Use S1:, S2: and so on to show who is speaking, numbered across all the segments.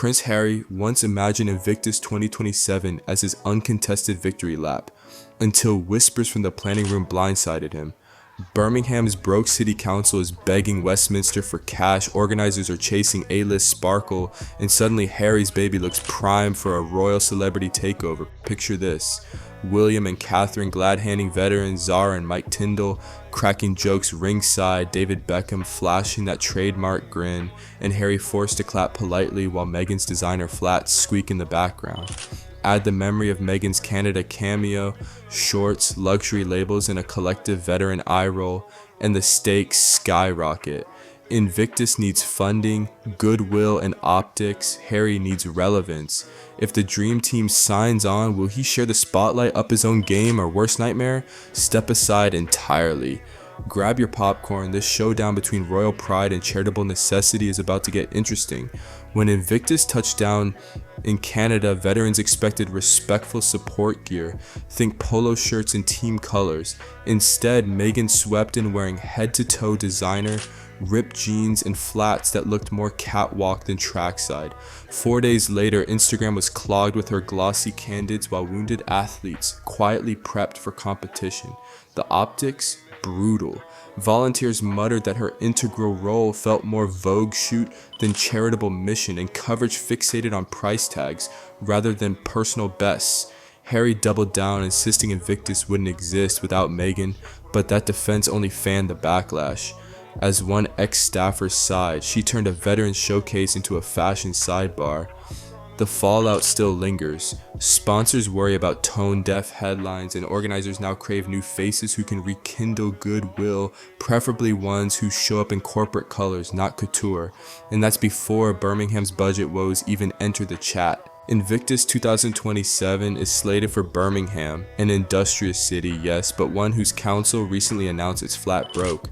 S1: Prince Harry once imagined Invictus 2027 as his uncontested victory lap, until whispers from the planning room blindsided him. Birmingham's broke city council is begging Westminster for cash, organizers are chasing A-list sparkle, and suddenly Harry's baby looks prime for a royal celebrity takeover. Picture this: William and Catherine glad-handing veterans, Zara and Mike Tindall cracking jokes ringside, David Beckham flashing that trademark grin, and Harry forced to clap politely while Meghan's designer flats squeak in the background. Add the memory of Meghan's Canada cameo, shorts, luxury labels, and a collective veteran eye roll, and the stakes skyrocket. Invictus needs funding, goodwill, and optics. Harry needs relevance. If the dream team signs on, will he share the spotlight, up his own game, or worst nightmare? Step aside entirely. Grab your popcorn. This showdown between royal pride and charitable necessity is about to get interesting. When Invictus touched down in Canada, veterans expected respectful support gear. Think polo shirts and team colors. Instead, Meghan swept in wearing head-to-toe designer, ripped jeans, and flats that looked more catwalk than trackside. 4 days later, Instagram was clogged with her glossy candids while wounded athletes quietly prepped for competition. The optics? Brutal. Volunteers muttered that her integral role felt more Vogue shoot than charitable mission, and coverage fixated on price tags rather than personal bests. Harry doubled down, insisting Invictus wouldn't exist without Meghan, but that defense only fanned the backlash. As one ex-staffer sighed, she turned a veteran showcase into a fashion sidebar. The fallout still lingers. Sponsors worry about tone-deaf headlines, and organizers now crave new faces who can rekindle goodwill, preferably ones who show up in corporate colors, not couture. And that's before Birmingham's budget woes even enter the chat. Invictus 2027 is slated for Birmingham, an industrious city, yes, but one whose council recently announced it's flat broke.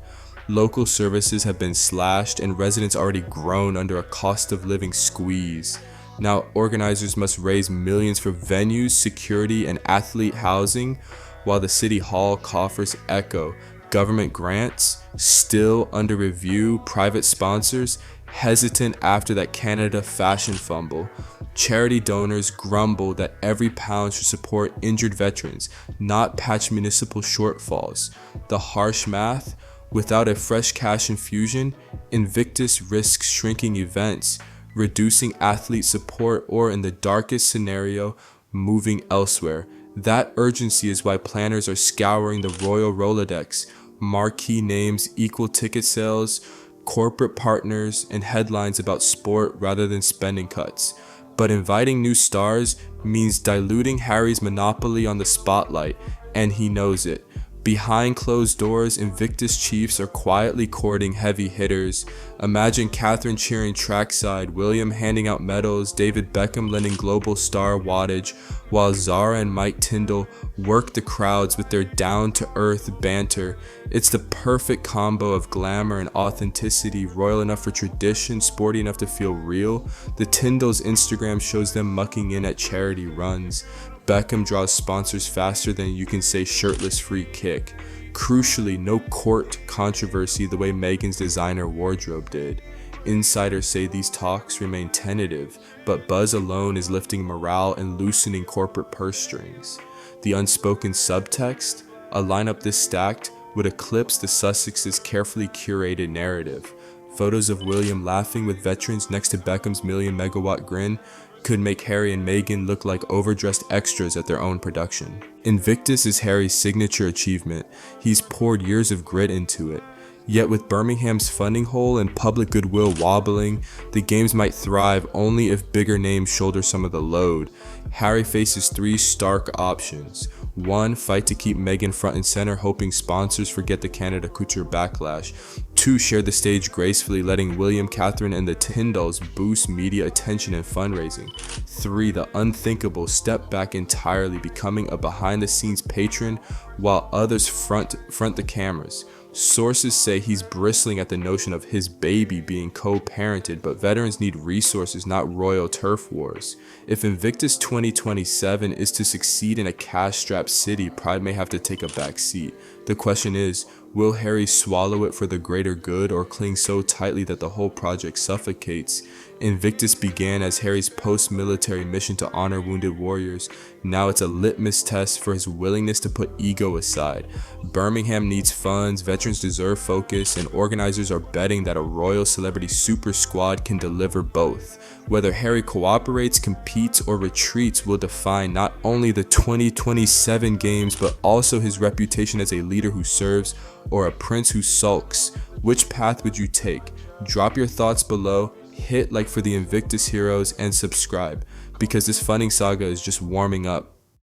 S1: Local services have been slashed, and residents already groan under a cost of living squeeze. Now organizers must raise millions for venues, security, and athlete housing, while the city hall coffers echo. Government grants still under review, private sponsors hesitant after that Canada fashion fumble. Charity donors grumble that every pound should support injured veterans, not patch municipal shortfalls. The harsh math: without a fresh cash infusion, Invictus risks shrinking events, reducing athlete support, or in the darkest scenario, moving elsewhere. That urgency is why planners are scouring the Royal Rolodex. Marquee names, equal ticket sales, corporate partners, and headlines about sport rather than spending cuts. But inviting new stars means diluting Harry's monopoly on the spotlight, and he knows it. Behind closed doors, Invictus chiefs are quietly courting heavy hitters. Imagine Catherine cheering trackside, William handing out medals, David Beckham lending global star wattage, while Zara and Mike Tindall work the crowds with their down-to-earth banter. It's the perfect combo of glamour and authenticity, royal enough for tradition, sporty enough to feel real. The Tindalls' Instagram shows them mucking in at charity runs. Beckham draws sponsors faster than you can say shirtless free kick. Crucially, no court controversy the way Meghan's designer wardrobe did. Insiders say these talks remain tentative, but buzz alone is lifting morale and loosening corporate purse strings. The unspoken subtext: a lineup this stacked would eclipse the Sussexes' carefully curated narrative. Photos of William laughing with veterans next to Beckham's million-megawatt grin could make Harry and Meghan look like overdressed extras at their own production. Invictus is Harry's signature achievement. He's poured years of grit into it. Yet with Birmingham's funding hole and public goodwill wobbling, the games might thrive only if bigger names shoulder some of the load. Harry faces three stark options. 1. Fight to keep Meghan front and center, hoping sponsors forget the Canada couture backlash. 2. Share the stage gracefully, letting William, Catherine, and the Tindalls boost media attention and fundraising. 3. The unthinkable: step back entirely, becoming a behind-the-scenes patron while others front the cameras. Sources say he's bristling at the notion of his baby being co-parented, but veterans need resources, not royal turf wars. If Invictus 2027 is to succeed in a cash-strapped city, pride may have to take a back seat. The question is, Will Harry swallow it for the greater good or cling so tightly that the whole project suffocates? Invictus began as Harry's post-military mission to honor wounded warriors. Now it's a litmus test for his willingness to put ego aside. Birmingham needs funds, veterans deserve focus, and organizers are betting that a royal celebrity super squad can deliver both. Whether Harry cooperates, competes, or retreats will define not only the 2027 games, but also his reputation as a leader who serves or a prince who sulks. Which path would you take? Drop your thoughts below, hit like for the Invictus heroes, and subscribe, because this funding saga is just warming up.